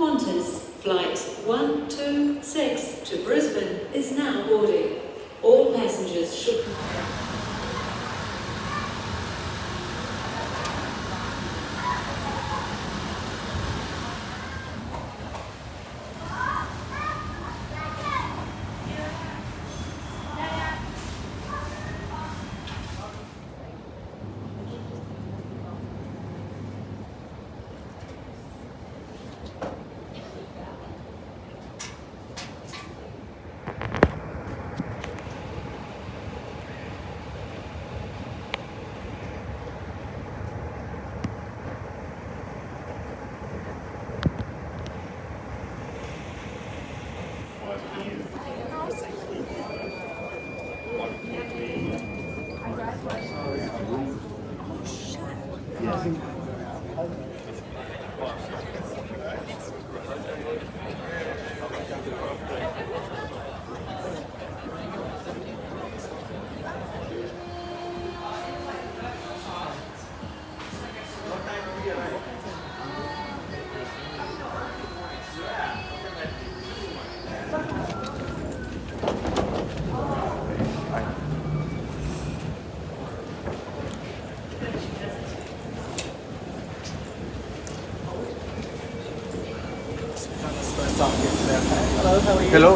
Qantas Flight 126 to Brisbane is now boarding. All passengers should... Hello, how are you? Hello,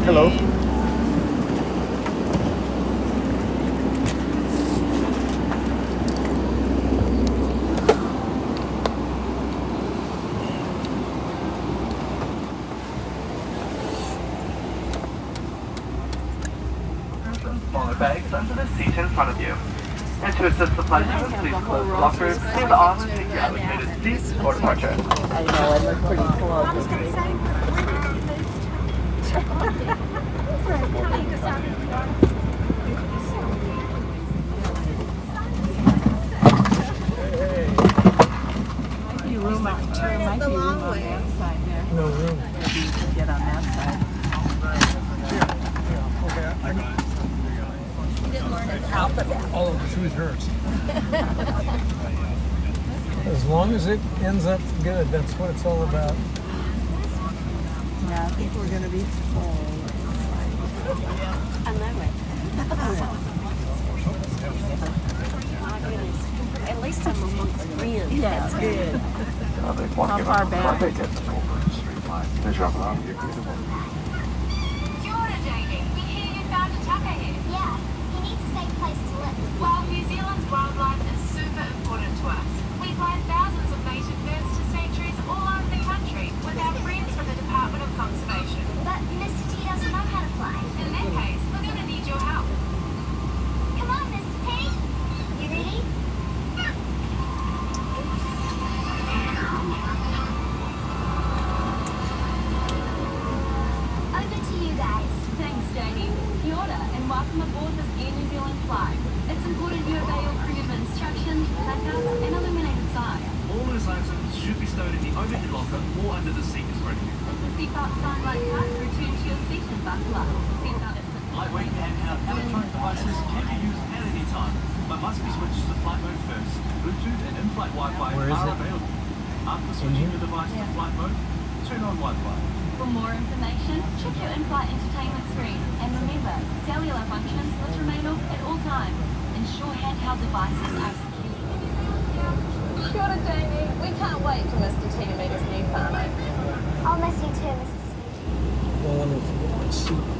Hello. Smaller bags under the seat in front of you. And to assist the flight attendants, please close the lockers, clear the arms, and take your allocated seats for departure. I know, I look pretty cool. Might be room on that side there. No room. Maybe you could get on that side. All of the truth hurts. As long as it ends up good, that's what it's all about. Yeah, I think we're going to be full. I know it. My goodness. At least I'm amongst friends. Yeah, That's good. How far back? They get the full street line. They drop it off. Kia ora, Jamie. We hear you found a tucker here. Yeah, he needs a safe place to live. Well, New Zealand's wildlife is super important to us. We fly thousands of native birds to sanctuaries all over the country with our friends from the Department of Conservation. But Mr. T doesn't know how to fly. In that case, we're going to need your help. Come on, Mr. T. You ready? Over to you guys. Thanks, Jamie. Kia ora, and welcome aboard this Air New Zealand flight. It's important you obey all crew member instructions, blackouts, and illuminated signs. All those items should be stowed in the overhead locker or under the seat is ready. If the seatbelt sign lights up, return to your seat and buckle up. Seatbelt is the Lightweight handheld electronic devices can be used at any time, but must be switched to flight mode first. Bluetooth and in-flight Wi-Fi Where is are it? available. After switching the device to flight mode, turn on Wi-Fi. For more information, check your in-flight entertainment screen. And remember, cellular functions must remain off at all times. Ensure handheld devices are secure. Kia ora, Jamie. We can't wait for Mr. T to meet his new whānau. I'll miss you too, Mrs. Smith. Don't want to forget my seat.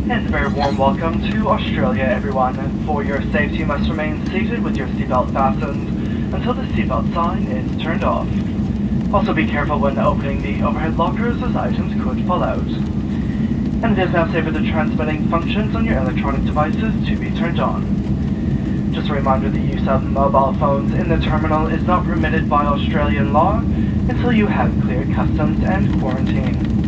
And a very warm welcome to Australia, everyone. For your safety, you must remain seated with your seatbelt fastened until the seatbelt sign is turned off. Also be careful when opening the overhead lockers as items could fall out. And it is now safe for the transmitting functions on your electronic devices to be turned on. Just a reminder, the use of mobile phones in the terminal is not permitted by Australian law until you have cleared customs and quarantine.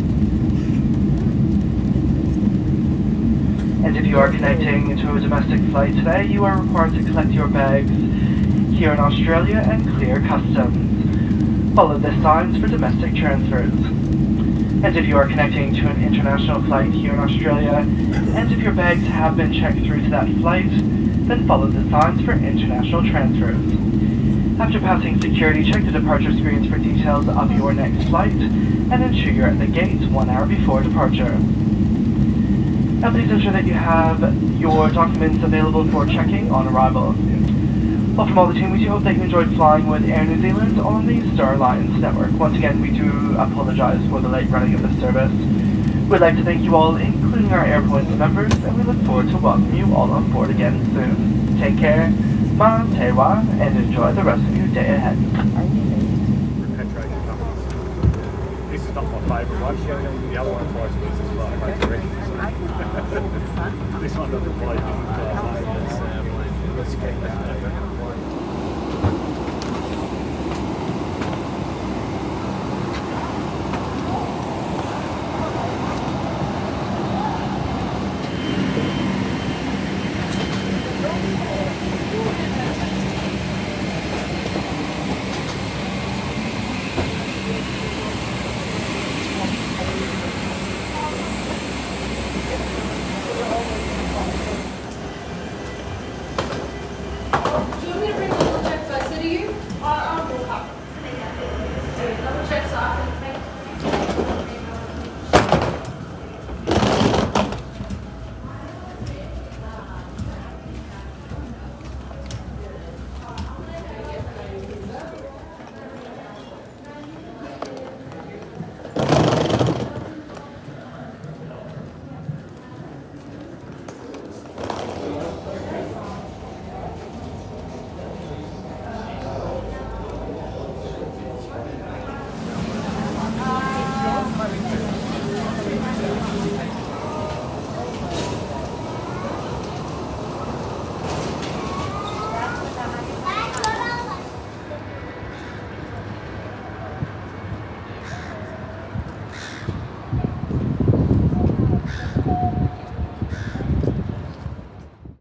And if you are connecting to a domestic flight today, you are required to collect your bags here in Australia and clear customs. Follow the signs for domestic transfers. And if you are connecting to an international flight here in Australia, and if your bags have been checked through to that flight, then follow the signs for international transfers. After passing security, check the departure screens for details of your next flight, and ensure you're at the gate 1 hour before departure. Now please ensure that you have your documents available for checking on arrival. Well, from all the team, we do hope that you enjoyed flying with Air New Zealand on the Star Alliance network. Once again, we do apologize for the late running of this service. We'd like to thank you all, including our AirPoints members, and we look forward to welcoming you all on board again soon. Take care, ma te wa, and enjoy the rest of your day ahead. This is not my favourite one. The other one flies with us as well. This one doesn't fly let's get that.